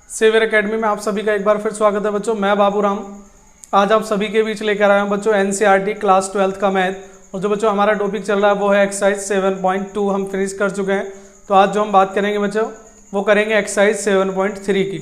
Saviour academy में आप सभी का एक बार फिर स्वागत है बच्चों। मैं बाबू राम आज आप सभी के बीच लेकर आया हूं बच्चों एनसीईआरटी क्लास 12th का मैथ। और जो बच्चों हमारा टॉपिक चल रहा है वो है एक्सरसाइज 7.2 हम फिनिश कर चुके हैं। तो आज जो हम बात करेंगे बच्चों वो करेंगे एक्सरसाइज 7.3 की।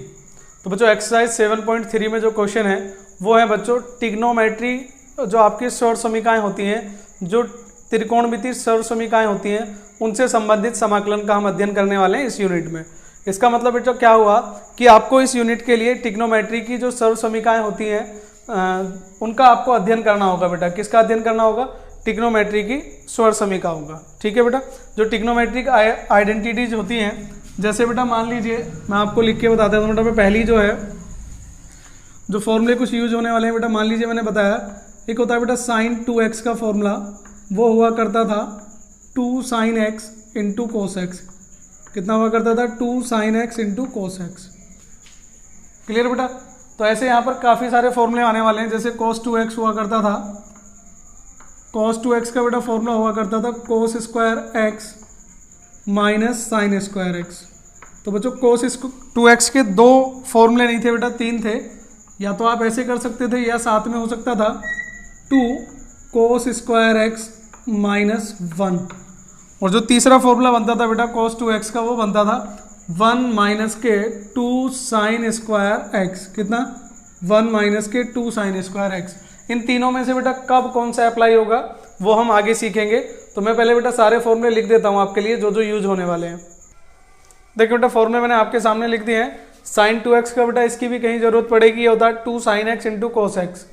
तो बच्चों एक्सरसाइज 7.3 में जो क्वेश्चन है वो है बच्चों ट्रिग्नोमेट्री, जो आपकी सर्व समीकरणाएँ होती हैं, जो त्रिकोणमितीय सर्व समीकरणाएँ होती हैं, उनसे संबंधित समाकलन का हम अध्ययन करने वाले हैं इस यूनिट में। इसका मतलब बच्चों क्या हुआ कि आपको इस यूनिट के लिए ट्रिग्नोमेट्री की जो सर्व समीकरणाएँ होती हैं उनका आपको अध्ययन करना होगा बेटा। किसका अध्ययन करना होगा? ट्रिग्नोमेट्री की सर्व समीकरणाओं का। ठीक है बेटा। जो ट्रिग्नोमेट्रिक आइडेंटिटीज होती हैं, जैसे बेटा मान लीजिए मैं आपको लिख के बताता हूँ बेटा। पहली जो है जो फॉर्मूले कुछ यूज होने वाले हैं बेटा, मान लीजिए मैंने बताया एक होता है बेटा साइन 2x का फॉर्मूला, वो हुआ करता था 2 sin x into cos x. कितना हुआ करता था? 2 sin x into cos x. Clear बेटा। तो ऐसे यहाँ पर काफ़ी सारे फॉर्मूले आने वाले हैं। जैसे cos 2x हुआ करता था, cos 2x का बेटा फॉर्मूला हुआ करता था cos square x minus sine square x। तो बच्चों cos 2x के दो फॉर्मूले नहीं थे बेटा, तीन थे। या तो आप ऐसे कर सकते थे या साथ में हो सकता था 2 cos स्क्वायर x माइनस 1। और जो तीसरा फॉर्मूला बनता था बेटा cos 2x का, वो बनता था 1 माइनस के 2 साइन स्क्वायर एक्स। कितना? 1 माइनस के 2 साइन स्क्वायर एक्स। इन तीनों में से बेटा कब कौन सा अप्लाई होगा वो हम आगे सीखेंगे। तो मैं पहले बेटा सारे फॉर्मूले लिख देता हूँ आपके लिए, जो जो यूज होने वाले हैं। देखिए बेटा फॉर्मूले मैंने आपके सामने लिख दिए हैं। साइन 2x का बेटा इसकी भी कहीं जरूरत पड़ेगी, ये होता है 2 sine x into cos x.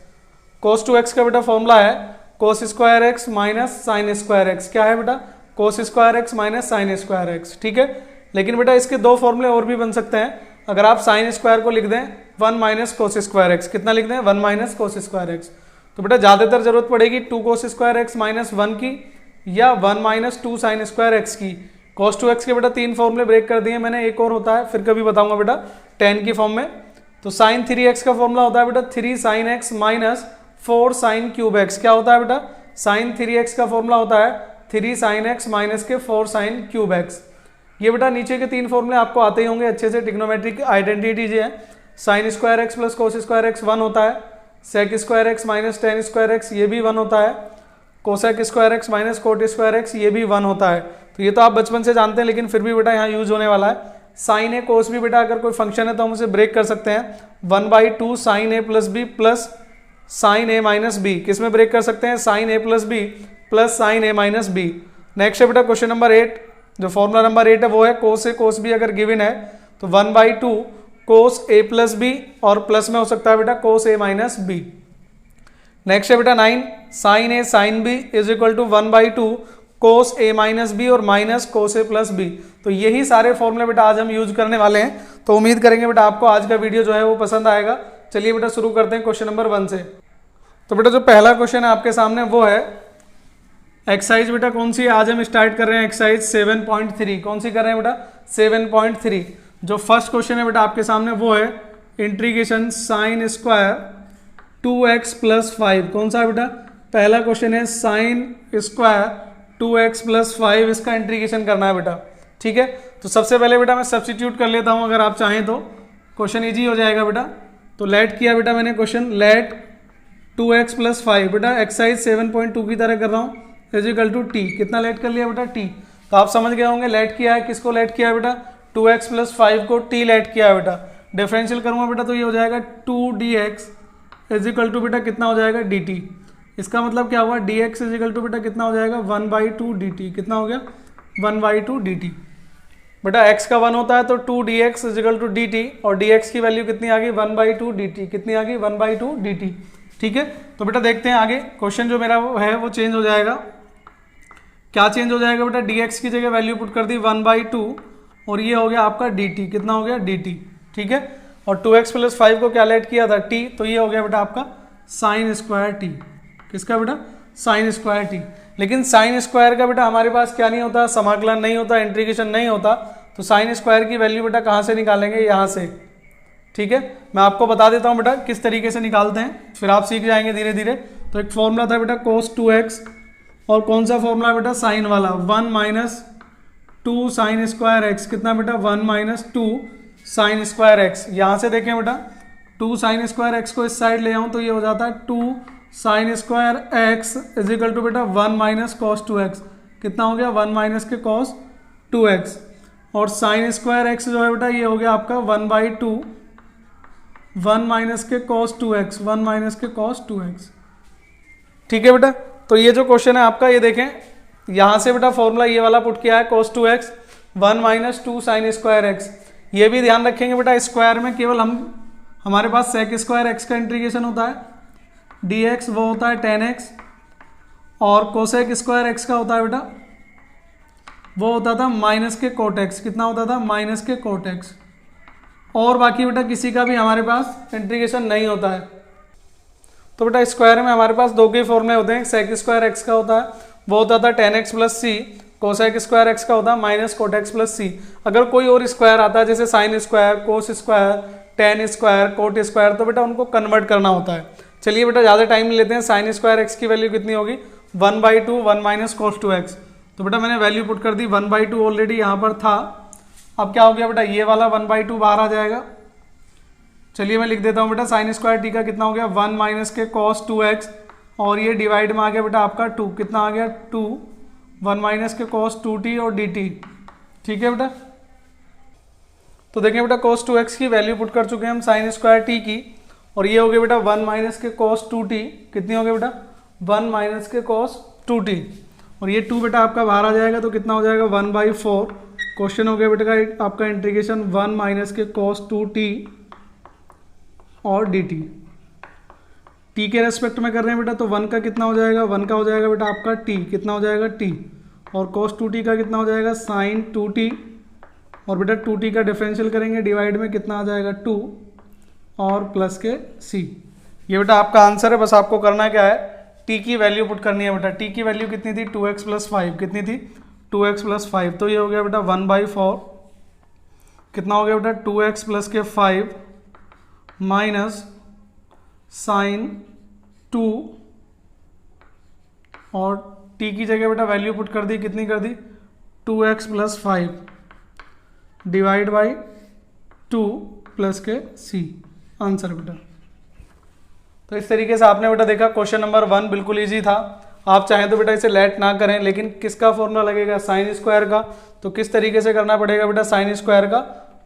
Cos 2x का बेटा फॉर्मूला है cos square x minus sine square x. क्या है बेटा? Cos square x minus sine square x. ठीक है। लेकिन बेटा इसके दो फॉर्मूले और भी बन सकते हैं। अगर आप साइन स्क्वायर को लिख दें 1 माइनस कोस स्क्वायर एक्स। कितना लिख दें? 1 माइनस कोस स्क्वायर एक्स। तो बेटा ज़्यादातर जरूरत पड़ेगी 2 कोस स्क्वायर एक्स माइनस 1 की, या 1 माइनस 2 साइन स्क्वायर एक्स की। कोस 2x के बेटा तीन फॉर्मूले ब्रेक कर दिए मैंने, एक और होता है फिर कभी बताऊंगा बेटा tan की फॉर्म में। तो साइन 3x का फॉर्मूला होता है बेटा 3 sine x minus 4 sine cube x. क्या होता है बेटा? साइन 3x का फॉर्मूला होता है 3 साइन एक्स माइनस के 4 साइन क्यूब एक्स। ये बेटा नीचे के तीन फॉर्मूले आपको आते ही होंगे अच्छे से। ट्रिग्नोमेट्रिक आइडेंटिटी जो है sine square x plus cos square x 1 होता है, sec square x minus tan square x ये भी 1 होता है, cosec square x minus cot square x ये भी 1 होता है। तो ये तो आप बचपन से जानते हैं, लेकिन फिर भी बेटा यहाँ यूज होने वाला है। साइन ए कोस भी बेटा अगर कोई फंक्शन है तो हम उसे ब्रेक कर सकते हैं 1/2 sign A plus B plus sine A minus B. किस में ब्रेक कर सकते हैं? Sign A plus B plus sine A minus B. Next है बेटा क्वेश्चन नंबर 8। जो फॉर्मूला नंबर 8 है वो है कोस ए कोस बी अगर गिवन है तो 1/2 कोस ए प्लस बी, और प्लस में हो सकता है बेटा cos A minus B. Next है बेटा 9 sine A sine B is equal to 1/2 cos A minus B और minus cos A plus B. तो यही सारे फॉर्मूले बेटा आज हम यूज करने वाले हैं। तो उम्मीद करेंगे बेटा आपको आज का वीडियो जो है वो पसंद आएगा। चलिए बेटा शुरू करते हैं क्वेश्चन नंबर 1 से। तो बेटा जो पहला क्वेश्चन है आपके सामने वो है एक्सरसाइज बेटा कौन सी है? आज हम स्टार्ट कर रहे हैं एक्सरसाइज 7.3। कौन सी कर रहे हैं बेटा? 7.3। जो फर्स्ट क्वेश्चन है बेटा आपके सामने वो है integration sine square 2x plus 5। कौन सा है बेटा? पहला क्वेश्चन है साइन स्क्वायर 2x प्लस 5, इसका इंटीग्रेशन करना है बेटा। ठीक है। तो सबसे पहले बेटा मैं सब्स्टिट्यूट कर लेता हूं, अगर आप चाहें तो क्वेश्चन इजी हो जाएगा बेटा। तो लेट किया बेटा मैंने क्वेश्चन, लेट 2x प्लस 5 बेटा एक्सरसाइज 7.2 की तरह कर रहा हूँ इज इक्वल टू टी। कितना लेट कर लिया बेटा? टी। तो आप समझ गए होंगे लेट किया है, किसको लेट किया है बेटा? 2x प्लस 5 को टी लेट किया है बेटा। डिफरेंशियल करूँगा बेटा तो ये हो जाएगा 2dx इज इक्वल टू बेटा कितना हो जाएगा? dt। इसका मतलब क्या हुआ? dx इज इक्वल टू बेटा कितना हो जाएगा? 1/2 dt। कितना हो गया? 1/2 dt। बेटा x का 1 होता है तो 2dx is equal to dt, और dx की वैल्यू कितनी आ गई? 1/2 dt। कितनी आ गई? 1/2 dt। ठीक है। तो बेटा देखते हैं आगे क्वेश्चन जो मेरा है वो चेंज हो जाएगा। क्या चेंज हो जाएगा बेटा? dx की जगह वैल्यू पुट कर दी 1/2, और ये हो गया आपका dt। कितना हो गया? dt। ठीक है। और 2x प्लस 5 को क्या लेट किया था? t। तो ये हो गया बेटा आपका साइन स्क्वायर t। किसका बेटा? Sine square t। लेकिन साइन स्क्वायर का बेटा हमारे पास क्या नहीं होता? समाकलन नहीं होता, इंटीग्रेशन नहीं होता। तो साइन स्क्वायर की वैल्यू बेटा कहाँ से निकालेंगे? यहाँ से। ठीक है। मैं आपको बता देता हूँ बेटा किस तरीके से निकालते हैं, फिर आप सीख जाएंगे धीरे धीरे। तो एक फॉर्मूला था बेटा cos 2x, और कौन सा फॉर्मूला बेटा? साइन वाला 1 माइनस 2 साइन स्क्वायर एक्स। कितना बेटा? 1 माइनस 2 साइन स्क्वायर एक्स। यहाँ से देखें बेटा 2 साइन स्क्वायर एक्स को इस साइड ले आऊँ तो ये हो जाता है 2 sine square x is equal to बेटा 1 माइनस कॉस 2x। कितना हो गया 1 माइनस के कॉस 2x। और साइन स्क्वायर एक्स जो है बेटा ये हो गया आपका 1/2 1 माइनस के कॉस 2x 1 माइनस के कॉस 2x। ठीक है बेटा, तो ये जो क्वेश्चन है आपका ये देखें, यहाँ से बेटा फॉर्मूला ये वाला पुट किया है cos 2x 1 minus 2 sine square x. ये भी ध्यान रखेंगे बेटा स्क्वायर में केवल हमारे पास सेक स्क्वायर एक्स का इंटीग्रेशन होता है, dx वो होता है tan x, और कोसेक स्क्वायर एक्स का होता है बेटा वो होता था माइनस के कोट एक्स। कितना होता था माइनस के कोट एक्स। और बाकी बेटा किसी का भी हमारे पास इंटीग्रेशन नहीं होता है। तो बेटा स्क्वायर में हमारे पास दो के फॉर्मूले होते हैं, सेक स्क्वायर एक्स का होता है वो होता था tan x प्लस सी, कोसेक स्क्वायर एक्स का होता है माइनस कोट एक्स प्लस सी। अगर कोई और स्क्वायर आता है जैसे sine square, cos square, ten square, coat square, तो बेटा उनको कन्वर्ट करना होता है। चलिए बेटा ज़्यादा टाइम लेते हैं। साइन स्क्वायर एक्स की वैल्यू कितनी होगी 1/2 1 माइनस कोस 2x। तो बेटा मैंने वैल्यू पुट कर दी 1/2 ऑलरेडी यहाँ पर था। अब क्या हो गया बेटा ये वाला 1/2 बाहर आ जाएगा। चलिए मैं लिख देता हूँ बेटा साइन स्क्वायर टी का कितना हो गया 1 माइनस के कॉस 2x, और ये डिवाइड में आ गया बेटा आपका 2। कितना आ गया 2 1 माइनस के कॉस 2t और dt। ठीक है बेटा, तो देखें बेटा cos 2x की वैल्यू पुट कर चुके हैं हम साइन स्क्वायर टी की, और ये हो गया बेटा 1 माइनस के cos 2t। कितनी हो गया बेटा 1 माइनस के cos 2t, और ये 2 बेटा आपका बाहर आ जाएगा तो कितना हो जाएगा 1/4। क्वेश्चन हो गया बेटा का आपका इंटीग्रेशन 1 माइनस के cos 2t और dt। t के रेस्पेक्ट में कर रहे हैं बेटा तो 1 का कितना हो जाएगा 1 का हो जाएगा बेटा आपका t। कितना हो जाएगा t, और cos 2t का कितना हो जाएगा sin 2t, और बेटा 2t का डिफरेंशियल करेंगे डिवाइड में कितना आ जाएगा 2 और प्लस के c। ये बेटा आपका आंसर है। बस आपको करना क्या है t की वैल्यू पुट करनी है बेटा। t की वैल्यू कितनी थी 2x प्लस 5। कितनी थी 2x प्लस 5, तो ये हो गया बेटा 1/4। कितना हो गया बेटा 2x प्लस के 5 माइनस साइन 2, और t की जगह बेटा वैल्यू पुट कर दी। कितनी कर दी 2x plus 5 divide by 2 plus के c। आंसर बेटा। तो इस तरीके से आपने बेटा देखा क्वेश्चन नंबर 1 बिल्कुल इजी था। आप चाहें तो बेटा इसे लेट ना करें, लेकिन किसका फॉर्मूला लगेगा साइन स्क्वायर का, तो किस तरीके से करना पड़ेगा बेटा साइन स्क्वायर का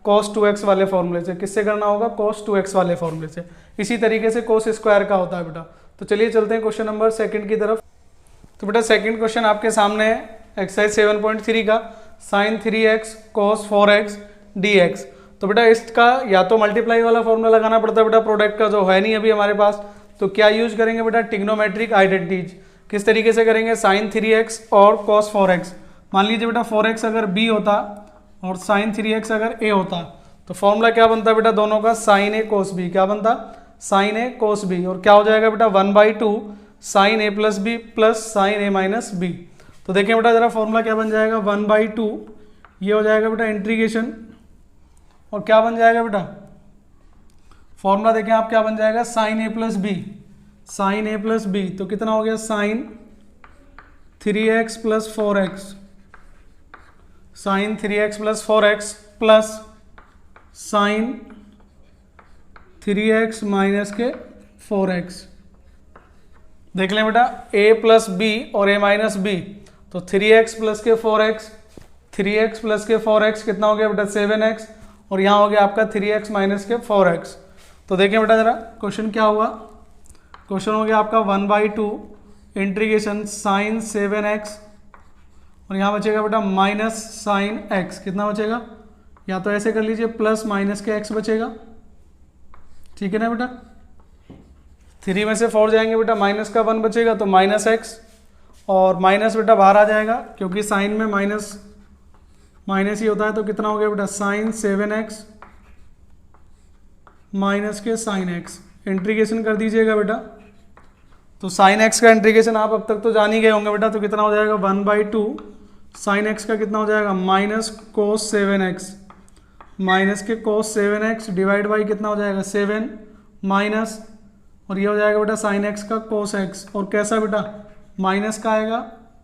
cos 2x वाले फॉर्मूले से। किससे करना होगा cos 2x वाले फॉर्मूले से। इसी तरीके से cos स्क्वायर का होता है बेटा। तो चलिए चलते हैं क्वेश्चन नंबर 2 की तरफ। तो बेटा सेकंड क्वेश्चन आपके सामने है एक्सरसाइज 7.3 का sin 3x cos 4x dx। तो बेटा इसका या तो मल्टीप्लाई वाला फॉर्मूला लगाना पड़ता है बेटा, प्रोडक्ट का जो है नहीं अभी हमारे पास। तो क्या यूज करेंगे बेटा ट्रिग्नोमेट्रिक आइडेंटिटीज। किस तरीके से करेंगे sin 3x और cos 4x। मान लीजिए बेटा 4x अगर b होता और sin 3x अगर a होता, तो फॉर्मूला क्या बनता बेटा दोनों का sin a cos b। क्या बनता sin a cos b, और क्या हो जाएगा बेटा 1/2 sin a plus b plus sin a minus b। तो देखें बेटा जरा फॉर्मूला क्या बन जाएगा 1/2, ये हो जाएगा बेटा इंटीग्रेशन, और क्या बन जाएगा बेटा फॉर्मूला देखें आप क्या बन जाएगा sin a plus b। sin a plus b तो कितना हो गया sin 3x plus 4x, sin 3x plus 4x plus sin 3x minus के 4x। देख लें बेटा a प्लस b और a माइनस b, तो 3x प्लस के 4x, 3x प्लस के 4x कितना हो गया बेटा 7x, और यहाँ हो गया आपका 3x माइनस के 4x। तो देखें बेटा जरा क्वेश्चन क्या हुआ। क्वेश्चन हो गया आपका 1/2 इंटीग्रेशन साइन 7x, और यहाँ बचेगा बेटा माइनस साइन x। कितना बचेगा, या तो ऐसे कर लीजिए प्लस माइनस के x बचेगा। ठीक है ना बेटा, 3 में से 4 जाएंगे बेटा माइनस का 1 बचेगा तो माइनस x, और माइनस बेटा बाहर आ जाएगा क्योंकि साइन में माइनस माइनस ही होता है। तो कितना हो गया बेटा साइन 7x माइनस के साइन x। इंटीग्रेशन कर दीजिएगा बेटा, तो साइन x का इंटीग्रेशन आप अब तक तो जान ही गए होंगे बेटा। तो कितना हो जाएगा 1/2 साइन x का कितना हो जाएगा माइनस कोस 7x, माइनस के कोस 7x डिवाइड बाई कितना हो जाएगा 7 माइनस, और ये हो जाएगा बेटा साइन x का कोस x, और कैसा बेटा माइनस का आएगा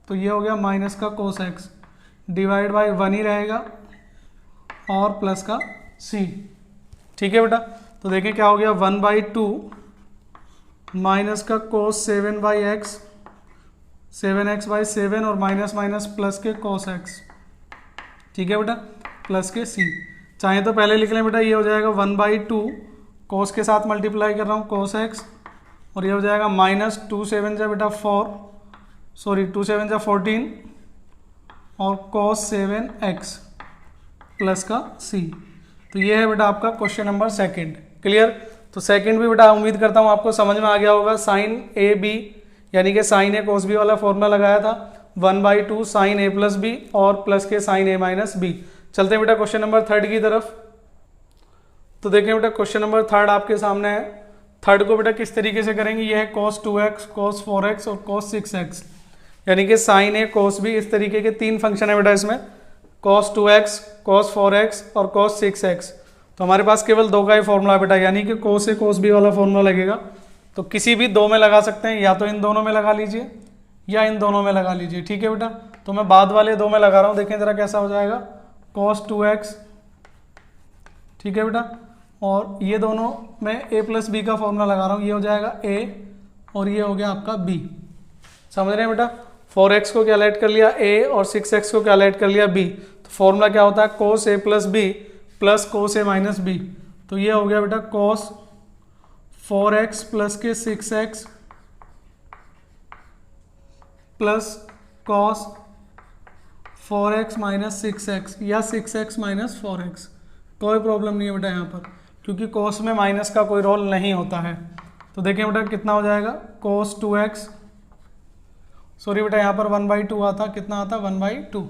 तो ये हो गया माइनस का कोस x डिवाइड बाई 1 ही रहेगा, और प्लस का सी। ठीक है बेटा, तो देखें क्या हो गया, 1/2 माइनस का कोस 7/x, 7x/7 और माइनस माइनस प्लस के कोस x। ठीक है बेटा, प्लस के सी। चाहे तो पहले लिख लें बेटा, ये हो जाएगा 1/2 कोस के साथ मल्टीप्लाई कर रहा हूँ कोस x, और ये हो जाएगा माइनस 2 7 जा बेटा 2 7 जा 14 और cos 7x प्लस का c। तो ये है बेटा आपका क्वेश्चन नंबर सेकंड। क्लियर? तो सेकंड भी बेटा उम्मीद करता हूँ आपको समझ में आ गया होगा। साइन ए बी यानी कि साइन ए कोस बी वाला फॉर्मूला लगाया था, 1/2 साइन ए प्लस बी और प्लस के साइन ए माइनस बी। चलते हैं बेटा क्वेश्चन नंबर थर्ड की तरफ। तो देखें बेटा क्वेश्चन नंबर थर्ड आपके सामने है। थर्ड को बेटा किस तरीके से करेंगे, ये है cos 2x, cos 4x और cos 6x, यानी कि साइन ए कोस बी। इस तरीके के तीन फंक्शन है बेटा इसमें, cos 2x, cos 4x और cos 6x। तो हमारे पास केवल दो का ही फॉर्मूला बेटा, यानी कि cos ए cos बी वाला फॉर्मूला लगेगा। तो किसी भी दो में लगा सकते हैं, या तो इन दोनों में लगा लीजिए या इन दोनों में लगा लीजिए। ठीक है बेटा, तो मैं बाद वाले दो में लगा रहा हूँ, देखें जरा कैसा हो जाएगा, cos 2x। ठीक है बेटा, और ये दोनों मैं a प्लस बी का फॉर्मूला लगा रहा हूँ, ये हो जाएगा a और ये हो गया आपका b। समझ रहे हैं बेटा, 4x को कैलकुलेट कर लिया a और 6x को कैलकुलेट कर लिया b। तो फॉर्मूला क्या होता है, cos a plus b plus cos a minus b। तो ये हो गया बेटा cos 4x प्लस के 6x plus cos 4x minus 6x या 6x माइनस 4x। कोई प्रॉब्लम नहीं है बेटा यहाँ पर, क्योंकि cos में माइनस का कोई रोल नहीं होता है। तो देखें बेटा कितना हो जाएगा, cos 2x, सॉरी बेटा यहाँ पर 1/2 आता, कितना आता 1/2,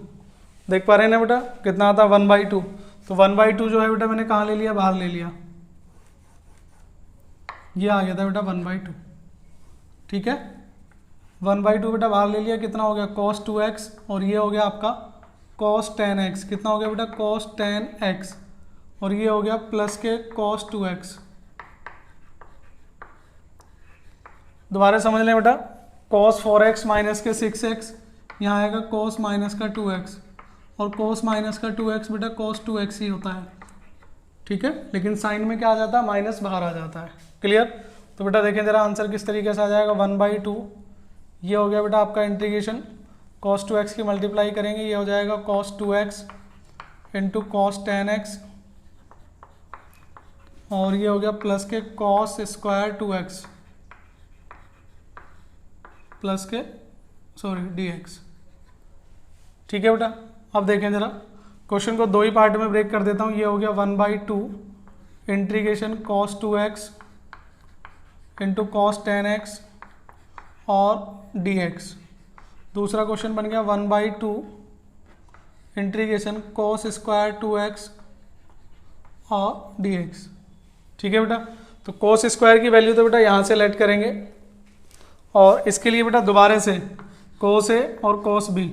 देख पा रहे हैं ना बेटा कितना आता 1/2। तो 1/2 जो है बेटा मैंने कहाँ ले लिया, बाहर ले लिया, ये आ गया था बेटा 1/2। ठीक है, 1/2 बेटा बाहर ले लिया, कितना हो गया cos 2x और ये हो गया आपका cos 10x। कितना हो गया बेटा cos 10x और ये हो गया प्लस के cos 2x। दोबारा समझ लें बेटा, cos 4x माइनस के 6x, यहाँ आएगा cos माइनस का 2x और cos माइनस का 2x बेटा cos 2x ही होता है। ठीक है, लेकिन साइन में क्या आ जाता है, माइनस बाहर आ जाता है। क्लियर? तो बेटा देखें जरा आंसर किस तरीके से आ जाएगा, 1/2 ये हो गया बेटा आपका इंटीग्रेशन, cos 2x की मल्टीप्लाई करेंगे, ये हो जाएगा cos 2x into cos 10x और ये हो गया प्लस के cos स्क्वायर 2x प्लस के dx। ठीक है बेटा, अब देखें जरा क्वेश्चन को दो ही पार्ट में ब्रेक कर देता हूँ। ये हो गया 1/2 integration cos 2x into cos 10x और dx। दूसरा क्वेश्चन बन गया 1/2 इंटीग्रेशन cos स्क्वायर 2x और dx। ठीक है बेटा, तो cos स्क्वायर की वैल्यू तो बेटा यहाँ से लेट करेंगे और इसके लिए बेटा दोबारा से cos a और cos b,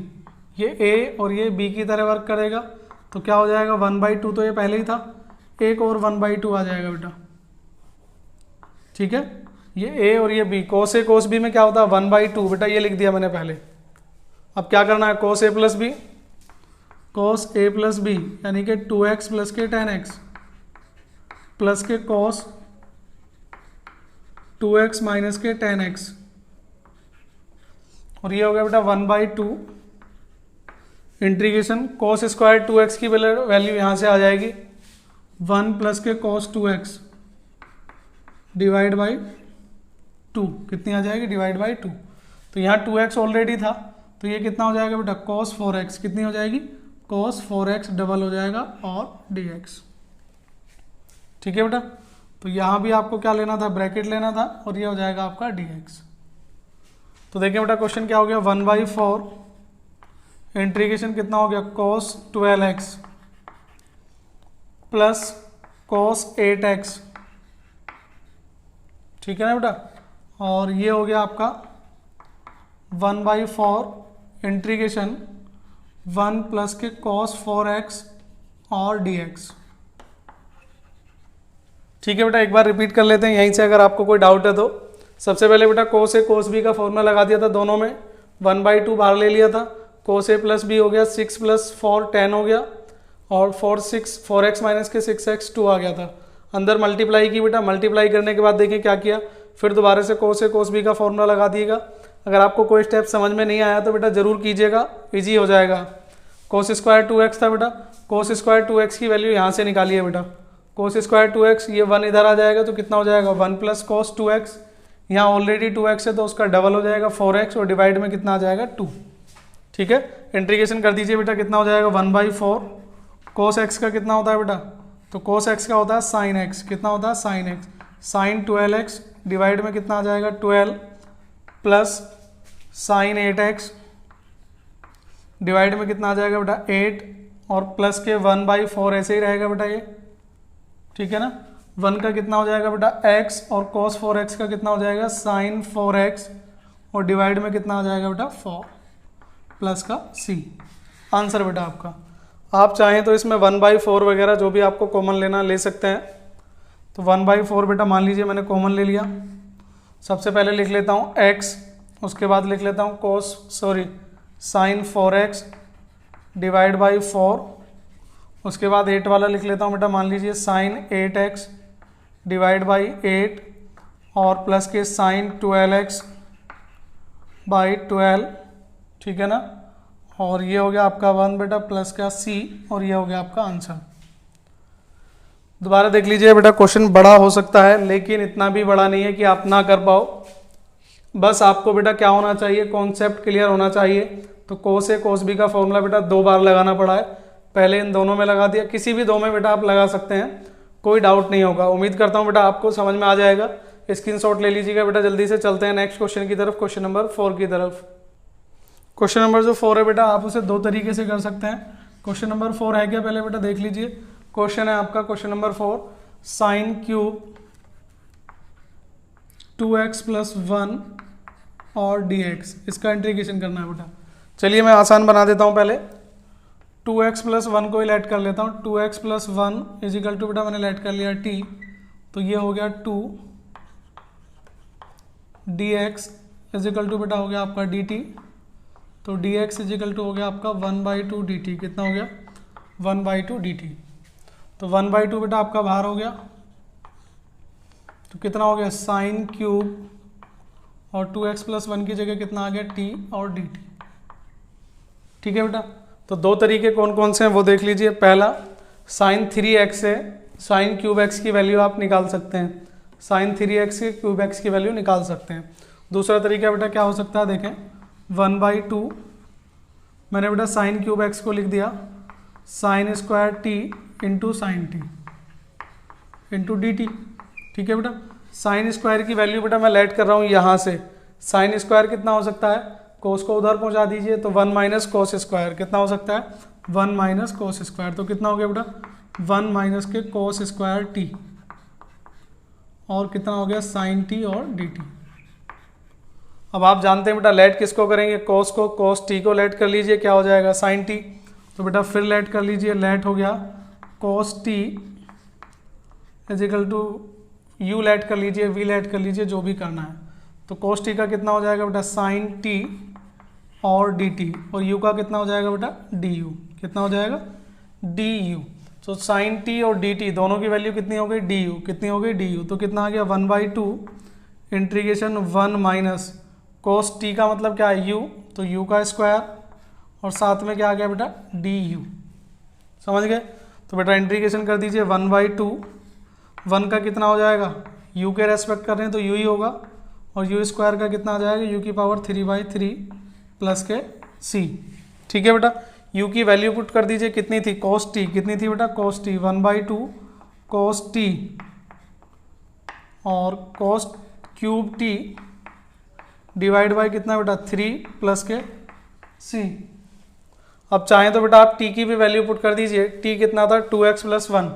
ये a और ये b की तरह वर्क करेगा। तो क्या हो जाएगा 1/2, तो ये पहले ही था, एक और 1/2 आ जाएगा बेटा। ठीक है, ये a और ये b, cos a cos b में क्या होता है 1/2 बेटा, ये लिख दिया मैंने पहले। अब क्या करना है, cos a plus b, cos a plus b यानी कि 2x प्लस के 10x प्लस के cos 2x माइनस के 10x और ये हो गया बेटा 1/2 इंटीग्रेशन cos स्क्वायर 2x की वैल्यू यहाँ से आ जाएगी 1 प्लस के cos 2x डिवाइड बाई 2, कितनी आ जाएगी डिवाइड बाई 2। तो यहाँ 2x ऑलरेडी था, तो ये कितना हो जाएगा बेटा cos 4x, कितनी हो जाएगी cos 4x डबल हो जाएगा और dx। ठीक है बेटा, तो यहाँ भी आपको क्या लेना था, ब्रैकेट लेना था और ये हो जाएगा आपका dx। तो देखिए बेटा क्वेश्चन क्या हो गया, 1/4 इंटीग्रेशन कितना हो गया cos 12x plus cos 8x। ठीक है ना बेटा, और ये हो गया आपका 1/4 इंटीग्रेशन 1 प्लस के cos 4x और dx। ठीक है बेटा, एक बार रिपीट कर लेते हैं यहीं से, अगर आपको कोई डाउट है तो। सबसे पहले बेटा cos a cos b का फॉर्मूला लगा दिया था दोनों में, 1/2 बाहर ले लिया था, cos a प्लस b हो गया 6 प्लस 4 10 हो गया और 4x माइनस के 6x 2 आ गया था। अंदर मल्टीप्लाई की बेटा, मल्टीप्लाई करने के बाद देखिए क्या किया, फिर दोबारा से कोस ए कोस बी का फॉर्मूला लगा दिएगा। अगर आपको कोई स्टेप समझ में नहीं आया तो बेटा जरूर कीजिएगा, इजी हो जाएगा। कोस स्क्वायर 2x था बेटा, कोस स्क्वायर 2x की वैल्यू यहाँ से निकालिए बेटा, कोस स्क्वायर 2x, ये 1 इधर आ जाएगा तो कितना हो जाएगा 1 प्लस कोस 2x, यहाँ ऑलरेडी 2x है तो उसका डबल हो जाएगा 4x और डिवाइड में कितना आ जाएगा 2। ठीक है, इंटीग्रेशन कर दीजिए बेटा, कितना हो जाएगा 1/4। कोस x का कितना होता है बेटा, तो कोस x का होता है साइन x, कितना होता है sign x, sign 12x divide में कितना आ जाएगा 12 प्लस साइन 8x डिवाइड में कितना आ जाएगा बेटा 8 और प्लस के 1/4 ऐसे ही रहेगा बेटा ये। ठीक है ना, 1 का कितना हो जाएगा बेटा x और cos 4x का कितना हो जाएगा साइन 4x और डिवाइड में कितना आ जाएगा बेटा 4 प्लस का c। आंसर बेटा आपका। आप चाहें तो इसमें 1/4 वगैरह जो भी आपको कॉमन लेना ले सकते हैं। तो 1/4 बेटा मान लीजिए मैंने कॉमन ले लिया। सबसे पहले लिख लेता हूँ x, उसके बाद लिख लेता हूँ साइन 4x डिवाइड बाई 4, उसके बाद 8 वाला लिख लेता हूँ बेटा, मान लीजिए साइन 8x डिवाइड बाई 8 और प्लस के साइन 12x बाई 12। ठीक है ना, और ये हो गया आपका 1 बेटा प्लस का c और ये हो गया आपका आंसर। दोबारा देख लीजिए बेटा, क्वेश्चन बड़ा हो सकता है लेकिन इतना भी बड़ा नहीं है कि आप ना कर पाओ। बस आपको बेटा क्या होना चाहिए, कॉन्सेप्ट क्लियर होना चाहिए। तो कोस ए कोस बी का फॉर्मूला बेटा 2 बार लगाना पड़ा है, पहले इन दोनों में लगा दिया, किसी भी 2 में बेटा आप लगा सकते हैं, कोई डाउट नहीं होगा। उम्मीद करता हूँ बेटा आपको समझ में आ जाएगा। स्क्रीनशॉट ले लीजिएगा बेटा, जल्दी से चलते हैं नेक्स्ट क्वेश्चन की तरफ, क्वेश्चन नंबर 4 की तरफ। क्वेश्चन नंबर जो 4 है बेटा, आप उसे 2 तरीके से कर सकते हैं। क्वेश्चन नंबर 4 है क्या, पहले बेटा देख लीजिए। क्वेश्चन है आपका question number 4, sine cube 2x plus 1 और dx, इसका इंटीग्रेशन करना है बेटा। चलिए मैं आसान बना देता हूँ पहले। 2x प्लस 1 को ही लेट कर लेता हूँ। 2x प्लस 1 इजिकल टू बेटा मैंने लेट कर लिया t, तो ये हो गया 2 dx इजिकल टू बेटा हो गया आपका dt, तो dx इजिकल टू हो गया आपका 1/2 dt। कितना हो गया 1/2 dt। तो 1/2 बेटा आपका बाहर हो गया, तो कितना हो गया साइन क्यूब और 2x प्लस 1 की जगह कितना आ गया t और dt। ठीक है बेटा, तो 2 तरीके कौन कौन से हैं वो देख लीजिए। पहला साइन 3x से साइन क्यूब x की वैल्यू आप निकाल सकते हैं, साइन 3x से क्यूब x की वैल्यू निकाल सकते हैं। दूसरा तरीका बेटा क्या हो सकता है, देखें 1/2 मैंने बेटा साइन क्यूब x को लिख दिया sine square t into sine T into D T. ठीक है बेटा, साइन स्क्वायर की वैल्यू बेटा मैं लेट कर रहा हूँ यहाँ से। साइन स्क्वायर कितना हो सकता है, कोस को उधर पहुँचा दीजिए, तो 1 माइनस कोस स्क्वायर कितना हो सकता है 1 माइनस कोस स्क्वायर, तो कितना हो गया बेटा 1 माइनस के कोस स्क्वायर टी और कितना हो गया साइन टी और डी टी। अब आप जानते हैं बेटा लेट किसको करेंगे, कोस को, कोस टी को लेट कर लीजिए, क्या हो जाएगा साइन टी। तो बेटा फिर लेट कर लीजिए, लेट हो गया cos t is equal to u let कर लीजिए, वी लेट कर लीजिए, जो भी करना है। तो कोस टी का कितना हो जाएगा बेटा साइन टी और डी टी, और यू का कितना हो जाएगा बेटा डी यू, कितना हो जाएगा डी यू। तो साइन टी और डी टी दोनों की वैल्यू कितनी हो गई डी यू, कितनी हो गई डी यू, तो कितना आ गया 1/2 इंटीग्रेशन 1 माइनस कोस टी का मतलब क्या है यू, तो यू का स्क्वायर और साथ में क्या आ गया बेटा डी यू। समझ गए, तो बेटा इंटीग्रेशन कर दीजिए 1/2, 1 का कितना हो जाएगा u के रेस्पेक्ट कर रहे हैं तो u ही होगा, और u स्क्वायर का कितना आ जाएगा u की पावर 3/3 प्लस के c। ठीक है बेटा, u की वैल्यू पुट कर दीजिए, कितनी थी cos t, कितनी थी बेटा cos t 1/2 cos t और cos cube t divide by कितना बेटा 3 प्लस के c। अब चाहें तो बेटा आप t की भी वैल्यू पुट कर दीजिए, t कितना था 2x प्लस 1,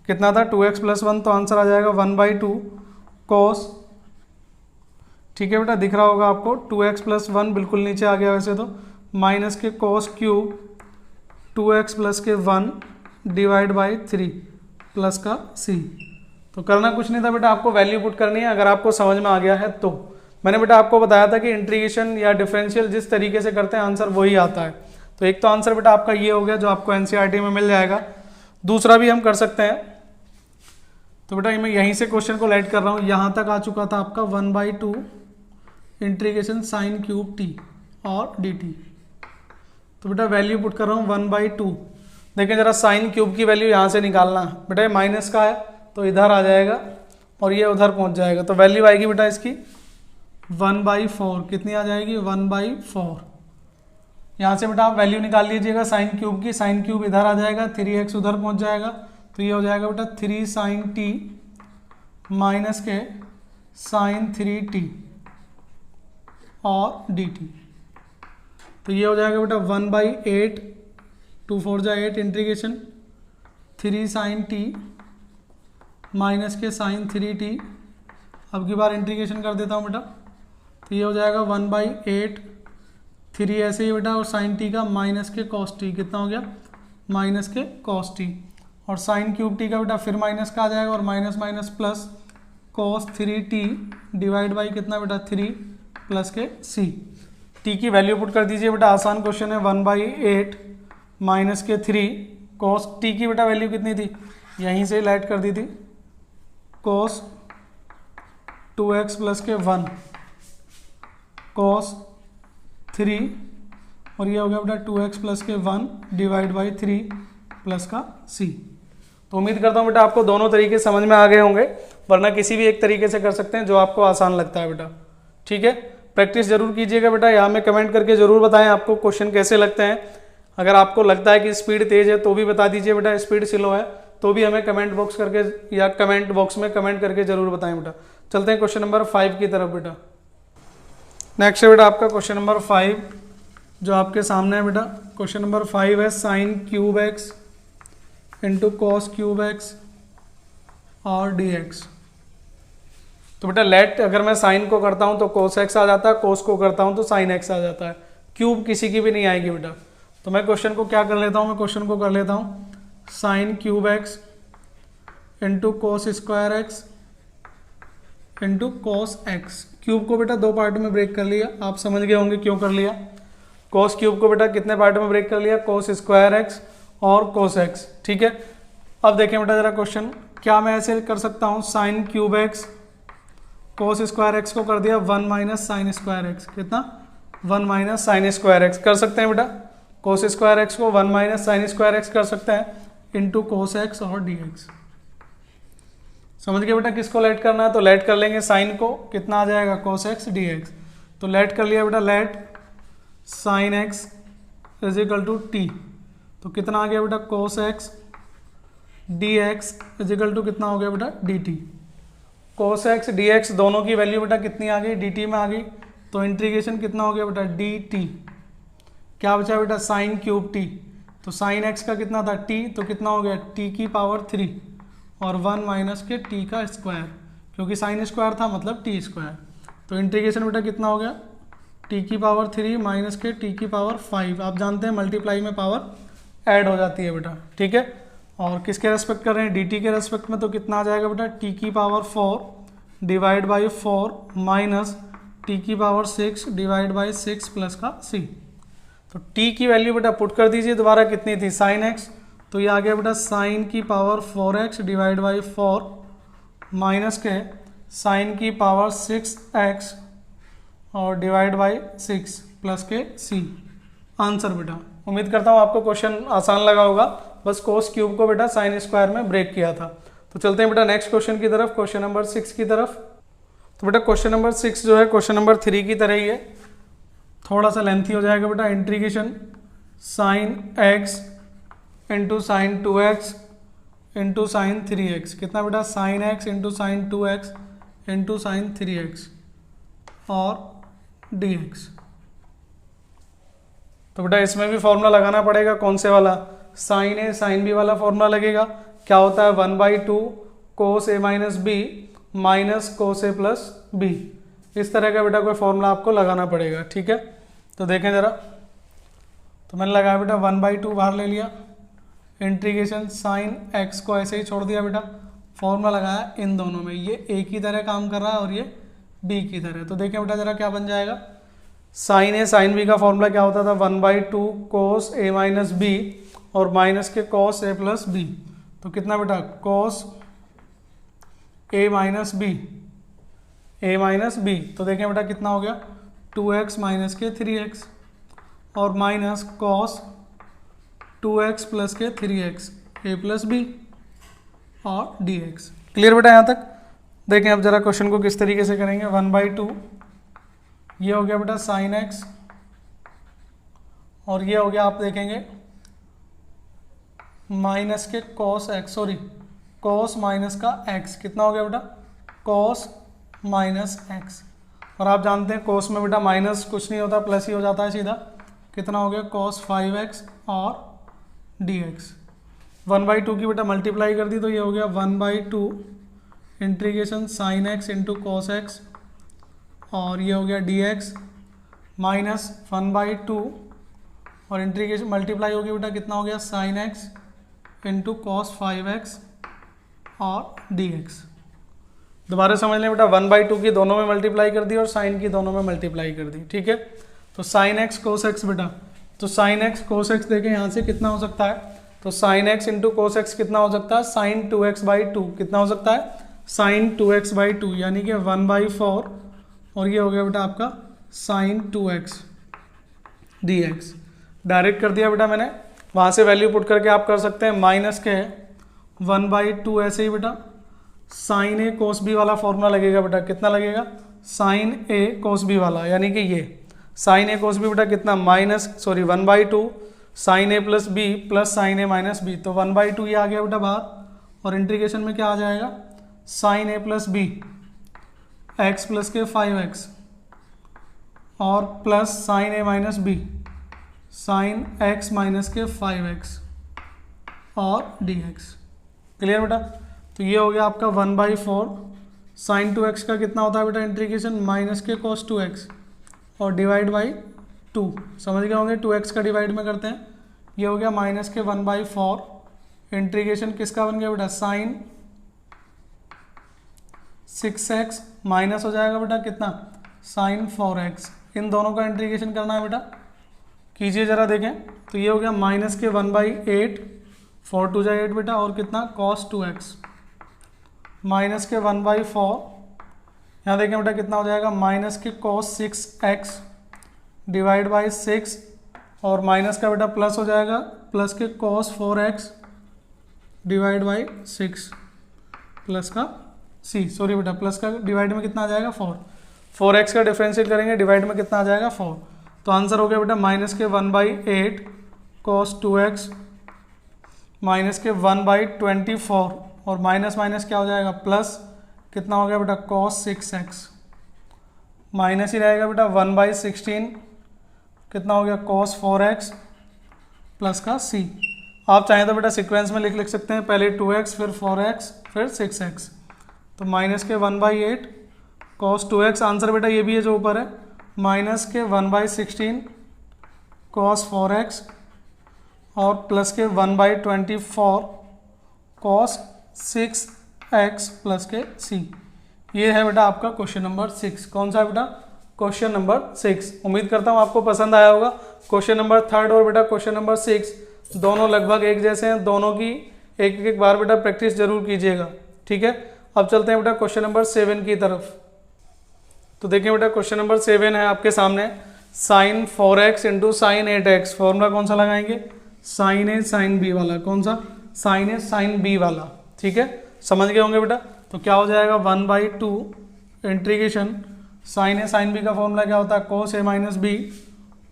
कितना था 2x प्लस 1, तो आंसर आ जाएगा 1/2 cos। ठीक है बेटा, दिख रहा होगा आपको 2x प्लस 1 बिल्कुल नीचे आ गया वैसे तो, माइनस के cos क्यूब 2x प्लस के 1 डिवाइड बाई 3 प्लस का c। तो करना कुछ नहीं था बेटा, आपको वैल्यू पुट करनी है अगर आपको समझ में आ गया है तो। मैंने बेटा आपको बताया था कि इंटीग्रेशन या डिफरेंशियल जिस तरीके से करते हैं आंसर वही आता है। तो एक तो आंसर बेटा आपका ये हो गया जो आपको एनसीईआरटी में मिल जाएगा। दूसरा भी हम कर सकते हैं। तो बेटा मैं यहीं से क्वेश्चन को लेट कर रहा हूँ, यहाँ तक आ चुका था आपका 1/2 इंटीग्रेशन साइन क्यूब टी और डी टी। तो बेटा वैल्यू पुट कर रहा हूँ 1/2। देखें जरा साइन क्यूब की वैल्यू यहाँ से निकालना। बेटा ये माइनस का है तो इधर आ जाएगा और ये उधर पहुँच जाएगा, तो वैल्यू आएगी बेटा इसकी 1/4। कितनी आ जाएगी? 1/4। यहाँ से बेटा आप वैल्यू निकाल लीजिएगा साइन क्यूब की। साइन क्यूब इधर आ जाएगा, 3x उधर पहुँच जाएगा, तो ये हो जाएगा बेटा 3 साइन टी माइनस के साइन 3t और dt। तो ये हो जाएगा बेटा 1/8, 2 4 जा 8 इंटीग्रेशन 3 साइन टी माइनस के साइन 3t। अब की बार इंटीग्रेशन कर देता हूँ बेटा, तो ये हो जाएगा 1/8, 3 ऐसे ही बेटा, और साइन टी का माइनस के कॉस टी। कितना हो गया? माइनस के कॉस टी। और साइन क्यूब टी का बेटा फिर माइनस का आ जाएगा, और minus minus plus cos 3t divide by कितना बेटा? 3 प्लस के c। टी की वैल्यू पुट कर दीजिए बेटा, आसान क्वेश्चन है। 1/8 माइनस के 3 कॉस टी की बेटा वैल्यू कितनी थी? यहीं से लाइट कर दी थी, कॉस 2x प्लस के 1 कॉस 3, और ये हो गया बेटा 2x प्लस के 1 डिवाइड बाई 3 प्लस का c। तो उम्मीद करता हूँ बेटा आपको दोनों तरीके समझ में आ गए होंगे, वरना किसी भी एक तरीके से कर सकते हैं जो आपको आसान लगता है बेटा। ठीक है, प्रैक्टिस जरूर कीजिएगा बेटा। यहाँ में कमेंट करके जरूर बताएं आपको क्वेश्चन कैसे लगते हैं। अगर आपको लगता है कि स्पीड तेज है तो भी बता दीजिए बेटा, स्पीड स्लो है तो भी हमें कमेंट बॉक्स करके या कमेंट बॉक्स में कमेंट करके जरूर बताएं बेटा। चलते हैं क्वेश्चन नंबर 5 की तरफ बेटा। नेक्स्ट है बेटा आपका क्वेश्चन नंबर 5 जो आपके सामने है बेटा। क्वेश्चन नंबर 5 है sine cube x into cos cube x और डी एक्स। तो बेटा लेट अगर मैं साइन को करता हूं तो कोस एक्स आ जाता है, कोस को करता हूं तो साइन एक्स आ जाता है, क्यूब किसी की भी नहीं आएगी बेटा। तो मैं क्वेश्चन को क्या कर लेता हूं, मैं क्वेश्चन को कर लेता हूं साइन क्यूब एक्स इंटू कोस square x into cos x. Cube को बेटा 2 पार्ट में ब्रेक कर लिया, आप समझ गए होंगे क्यों कर लिया। कोस क्यूब को बेटा कितने पार्ट में ब्रेक कर लिया? कोस स्क्वायर एक्स और कोस एक्स। ठीक है, अब देखें बेटा जरा क्वेश्चन, क्या मैं ऐसे कर सकता हूँ साइन क्यूब एक्स कोस स्क्वायर एक्स को कर दिया 1 माइनस साइन स्क्वायर एक्स। कितना? 1 माइनस साइन स्क्वायर एक्स कर सकते हैं बेटा। कोस स्क्वायर एक्स को 1 माइनस साइन स्क्वायर एक्स कर सकते हैं इंटू कोस एक्स और डी एक्स। समझ गए बेटा किसको लेट करना है? तो लेट कर लेंगे साइन को, कितना आ जाएगा? Cos x d x. तो लेट कर लिया बेटा, let sine x is equal to t. तो कितना आ गया बेटा? Cos x d x is equal to कितना हो गया बेटा? D t. Cos x d x दोनों की वैल्यू बेटा कितनी आ गई? डी टी में आ गई। तो इंटीग्रेशन कितना हो गया बेटा? D T. क्या बचा बेटा? Sine cube T. तो साइन एक्स का कितना था? टी, तो कितना हो गया? टी की पावर 3 और 1 माइनस के टी का स्क्वायर, क्योंकि साइन स्क्वायर था मतलब टी स्क्वायर। तो इंटीग्रेशन बेटा कितना हो गया? टी की पावर 3 माइनस के टी की पावर 5। आप जानते हैं मल्टीप्लाई में पावर ऐड हो जाती है बेटा। ठीक है, और किसके रेस्पेक्ट कर रहे हैं? डी टी के रेस्पेक्ट में। तो कितना आ जाएगा बेटा? टी की power 4 divide by 4 minus T की पावर 6 डिवाइड बाई 6 प्लस का सी। तो टी की वैल्यू बेटा पुट कर दीजिए दोबारा, कितनी थी? Sine x. तो ये आ गया बेटा साइन की power 4x divide by 4 minus के साइन की पावर 6x और डिवाइड बाई 6 प्लस के c। आंसर बेटा। उम्मीद करता हूँ आपको क्वेश्चन आसान लगा होगा, बस कोस क्यूब को बेटा साइन स्क्वायर में ब्रेक किया था। तो चलते हैं बेटा नेक्स्ट क्वेश्चन की तरफ, क्वेश्चन नंबर 6 की तरफ। तो बेटा क्वेश्चन नंबर 6 जो है क्वेश्चन नंबर 3 की तरह ही है, थोड़ा सा लेंथी हो जाएगा बेटा। Integration sine x into sine 2x into sine 3x। कितना बेटा? Sine x into sine 2x into sine 3x और dx। तो बेटा इसमें भी फॉर्मूला लगाना पड़ेगा, कौन से वाला? साइन ए साइन बी वाला फॉर्मूला लगेगा। क्या होता है? 1/2 cos A minus B minus cos A plus B. इस तरह का बेटा कोई फॉर्मूला आपको लगाना पड़ेगा। ठीक है, तो देखें ज़रा। तो मैंने लगाया बेटा 1/2 बाहर ले लिया, इंटीग्रेशन साइन एक्स को ऐसे ही छोड़ दिया बेटा, फॉर्मूला लगाया इन दोनों में, ये ए की तरह काम कर रहा है और ये बी की तरह। तो देखें बेटा ज़रा क्या बन जाएगा। साइन ए साइन बी का फॉर्मूला क्या होता था? 1/2 कोस ए माइनस बी और माइनस के कोस ए प्लस बी। तो कितना बेटा cos A minus B, A minus B, तो देखें बेटा कितना हो गया 2x माइनस के 3x और माइनस कॉस 2x प्लस के 3x ए प्लस बी और dx। क्लियर बेटा यहाँ तक? देखें अब जरा क्वेश्चन को किस तरीके से करेंगे। 1/2 ये हो गया बेटा साइन x और ये हो गया आप देखेंगे माइनस के cos x, sorry cos minus का x, कितना हो गया बेटा कॉस माइनस x। और आप जानते हैं कॉस में बेटा माइनस कुछ नहीं होता, प्लस ही हो जाता है सीधा। कितना हो गया कॉस 5x और dx। 1/2 की बेटा मल्टीप्लाई कर दी तो ये हो गया 1/2 integration sine x into cos x और ये हो गया dx माइनस 1/2 और इंटीग्रेशन मल्टीप्लाई हो गया बेटा कितना हो गया sign x into cos 5x और dx। दोबारा समझ लें बेटा 1/2 की दोनों में मल्टीप्लाई कर दी और साइन की दोनों में मल्टीप्लाई कर दी, ठीक है। तो साइन x कोस x बेटा, तो साइन x कोस x देखें यहाँ से कितना हो सकता है, तो sine x into cos x कितना हो सकता है साइन 2x/2, कितना हो सकता है साइन 2x/2 यानी कि 1/4 और ये हो गया बेटा आपका साइन 2x dx। डायरेक्ट कर दिया बेटा मैंने, वहाँ से वैल्यू पुट करके आप कर सकते हैं माइनस के 1/2 ऐसे ही बेटा साइन ए कोस बी वाला फॉर्मूला लगेगा बेटा, कितना लगेगा साइन ए कोस बी वाला, यानी कि ये साइन ए कोस बी बेटा कितना minus 1/2 sign A plus B plus sine A minus B, तो 1/2 ये आ गया बेटा बाहर और इंटीग्रेशन में क्या आ जाएगा sine A plus B x plus के 5x और plus sine A minus B sine x minus के 5x और dx। क्लियर बेटा? तो ये हो गया आपका 1/4 साइन 2x का कितना होता है बेटा इंटीग्रेशन माइनस के cos 2x और डिवाइड बाई 2, समझ गए होंगे 2x का डिवाइड में करते हैं। ये हो गया माइनस के 1/4 इंटीग्रेशन किसका बन गया बेटा साइन 6x माइनस हो जाएगा बेटा कितना साइन 4x। इन दोनों का इंटीग्रेशन करना है बेटा, कीजिए जरा देखें। तो ये हो गया माइनस के 1/8 4 2 जा 8 बेटा और कितना cos 2x माइनस के 1/4 यहाँ देखें बेटा कितना हो जाएगा माइनस के cos 6x डिवाइड बाई 6 और माइनस का बेटा प्लस हो जाएगा प्लस के cos 4x divide by 6 plus का सॉरी बेटा प्लस का डिवाइड में कितना आ जाएगा 4x का डिफरेंशिएट करेंगे डिवाइड में कितना आ जाएगा 4। तो आंसर हो गया बेटा माइनस के 1/8 cos 2x माइनस के 1/24 और माइनस माइनस क्या हो जाएगा प्लस कितना हो गया बेटा cos 6x माइनस ही रहेगा बेटा 1/16 कितना हो गया cos 4x प्लस का c। आप चाहें तो बेटा सीक्वेंस में लिख सकते हैं, पहले 2x फिर 4x फिर 6x। तो माइनस के 1/8 cos 2x आंसर बेटा ये भी है जो ऊपर है माइनस के 1/16 cos 4x और प्लस के 1/24 cos 6x प्लस के c। ये है बेटा आपका क्वेश्चन नंबर 6। कौन सा है बेटा क्वेश्चन नंबर 6। उम्मीद करता हूँ आपको पसंद आया होगा। क्वेश्चन नंबर 3 और बेटा क्वेश्चन नंबर 6 दोनों लगभग एक जैसे हैं, दोनों की एक एक बार बेटा प्रैक्टिस जरूर कीजिएगा, ठीक है। अब चलते हैं बेटा क्वेश्चन नंबर 7 की तरफ। तो देखिए बेटा क्वेश्चन नंबर 7 है आपके सामने sign 4x into sine 8x। Formula कौन सा लगाएंगे साइन ए साइन बी वाला, कौन सा साइन ए साइन बी वाला, ठीक है। समझ गए होंगे बेटा। तो क्या हो जाएगा 1/2 integration sine A sine B का फॉर्मूला क्या होता है cos a minus B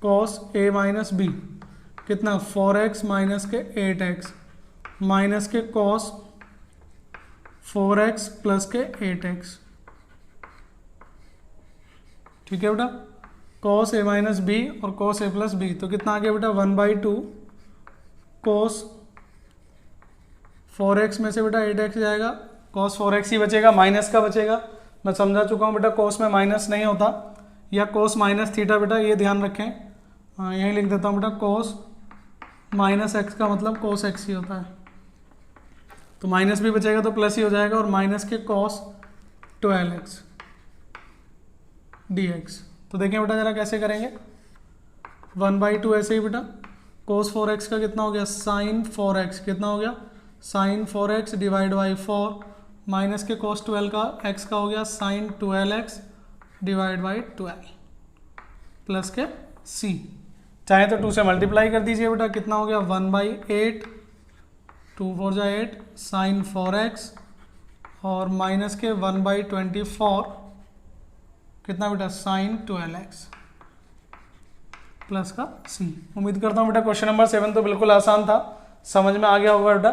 cos a minus B कितना 4x माइनस के 8x माइनस के cos 4x प्लस के 8x, ठीक है बेटा। cos a माइनस बी और cos a प्लस बी, तो कितना आ गया बेटा 1/2 cos 4x में से बेटा 8x जाएगा, cos 4x ही बचेगा, माइनस का बचेगा। मैं समझा चुका हूँ बेटा cos में माइनस नहीं होता, या cos माइनस थीटा बेटा ये ध्यान रखें। यहीं लिख देता हूँ बेटा cos माइनस x का मतलब cos x ही होता है। तो माइनस भी बचेगा तो प्लस ही हो जाएगा और माइनस के cos 12x dx। तो देखें बेटा जरा कैसे करेंगे 1/2 ऐसे ही बेटा cos 4x का कितना हो गया sin 4x कितना हो गया sine 4x divide by 4 minus के cos 12 का x का हो गया sine 12x divide by 12 plus के c। चाहे तो 2 से मल्टीप्लाई कर दीजिए बेटा, कितना हो गया 1/8, 2 4 जा 8 साइन 4x और माइनस के 1/24 कितना बेटा साइन 12x प्लस का c। उम्मीद करता हूँ बेटा क्वेश्चन नंबर 7 तो बिल्कुल आसान था, समझ में आ गया होगा बेटा।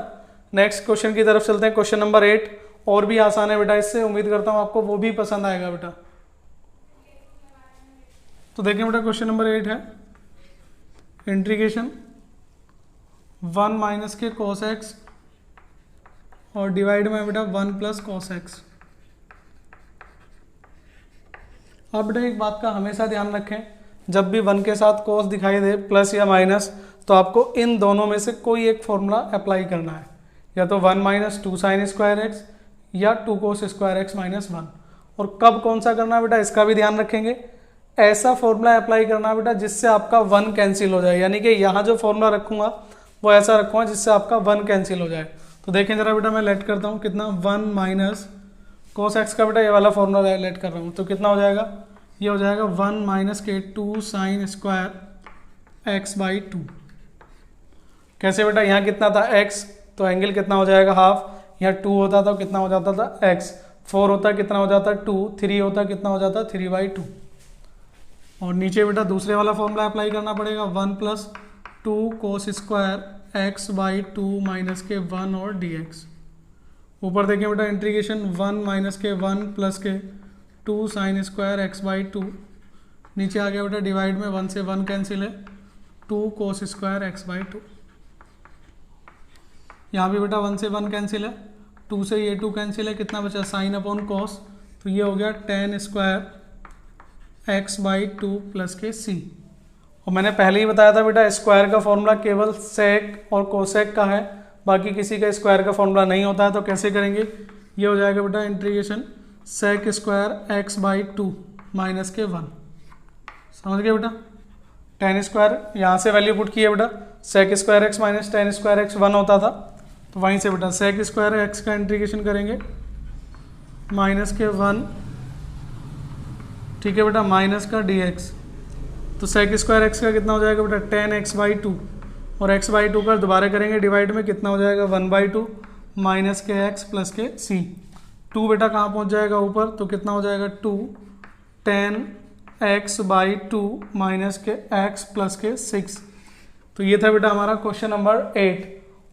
नेक्स्ट क्वेश्चन की तरफ चलते हैं, क्वेश्चन नंबर 8 और भी आसान है बेटा, इससे उम्मीद करता हूँ आपको वो भी पसंद आएगा बेटा। तो देखिए बेटा क्वेश्चन नंबर 8 है इंटीग्रेशन 1 माइनस के cos x और डिवाइड में बेटा 1 प्लस cos x। अब बेटा एक बात का हमेशा ध्यान रखें, जब भी 1 के साथ cos दिखाई दे प्लस या माइनस, तो आपको इन दोनों में से कोई एक फॉर्मूला अप्लाई करना है, या तो 1 माइनस 2 साइन स्क्वायर एक्स या 2 कोस स्क्वायर एक्स माइनस 1। और कब कौन सा करना है बेटा इसका भी ध्यान रखेंगे। ऐसा फॉर्मूला अप्लाई करना है बेटा जिससे आपका 1 कैंसिल हो जाए, यानी कि यहाँ जो फॉर्मूला रखूंगा वो ऐसा रखूंगा जिससे आपका 1 कैंसिल हो जाए। तो देखें जरा बेटा, मैं लेट करता हूँ कितना 1 माइनस कोस एक्स का बेटा ये वाला फॉर्मूला लेट कर रहा हूँ, तो कितना हो जाएगा, ये हो जाएगा 1 माइनस के 2 साइन स्क्वायर एक्स बाई 2। कैसे बेटा, यहाँ कितना था x, तो एंगल कितना हो जाएगा हाफ, यहाँ 2 होता था कितना हो जाता था x, 4 होता कितना हो जाता 2, 3 होता कितना हो जाता 3/2। और नीचे बेटा दूसरे वाला फॉर्मूला अप्लाई करना पड़ेगा 1 plus 2 cos square x by 2 minus के 1 और dx। ऊपर देखिए बेटा इंटीग्रेशन 1 माइनस के 1 प्लस के 2 साइन स्क्वायर एक्स बाई 2, नीचे आ गया बेटा डिवाइड में 1 से 1 कैंसिल है 2 कोस स्क्वायर एक्स बाई 2। यहाँ भी बेटा 1 से 1 कैंसिल है, 2 से ये 2 कैंसिल है, कितना बचा साइन अपॉन कॉस, तो ये हो गया tan square x by 2 plus के c। और मैंने पहले ही बताया था बेटा स्क्वायर का फॉर्मूला केवल सेक और कोसेक का है, बाकी किसी का स्क्वायर का फॉर्मूला नहीं होता है। तो कैसे करेंगे, ये हो जाएगा बेटा integration sec square x by 2 minus के 1। समझ गए बेटा, tan स्क्वायर यहाँ से वैल्यू पुट की है बेटा, sec square x minus tan square x 1 होता था, तो वहीं से बेटा सेक स्क्वायर एक्स का इंटीग्रेशन करेंगे माइनस के 1, ठीक है बेटा, माइनस का dx। तो सेक स्क्वायर एक्स का कितना हो जाएगा बेटा tan x बाई 2, और x बाई 2 का दोबारा करेंगे डिवाइड में, कितना हो जाएगा 1/2 माइनस के x प्लस के c। 2 बेटा कहाँ पहुँच जाएगा ऊपर, तो कितना हो जाएगा 2 tan x बाई 2 माइनस के x प्लस के 6। तो ये था बेटा हमारा क्वेश्चन नंबर 8।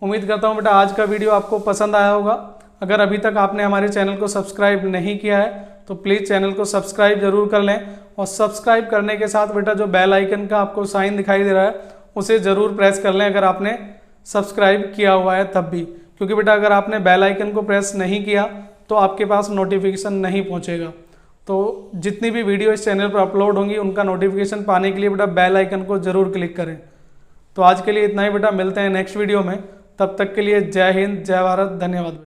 उम्मीद करता हूँ बेटा आज का वीडियो आपको पसंद आया होगा। अगर अभी तक आपने हमारे चैनल को सब्सक्राइब नहीं किया है तो प्लीज़ चैनल को सब्सक्राइब जरूर कर लें, और सब्सक्राइब करने के साथ बेटा जो बेल आइकन का आपको साइन दिखाई दे रहा है उसे ज़रूर प्रेस कर लें अगर आपने सब्सक्राइब किया हुआ है तब भी, क्योंकि बेटा अगर आपने बेल आइकन को प्रेस नहीं किया तो आपके पास नोटिफिकेशन नहीं पहुँचेगा। तो जितनी भी वीडियो इस चैनल पर अपलोड होंगी उनका नोटिफिकेशन पाने के लिए बेटा बेल आइकन को ज़रूर क्लिक करें। तो आज के लिए इतना ही बेटा, मिलते हैं नेक्स्ट वीडियो में, तब तक के लिए जय हिंद, जय भारत, धन्यवाद।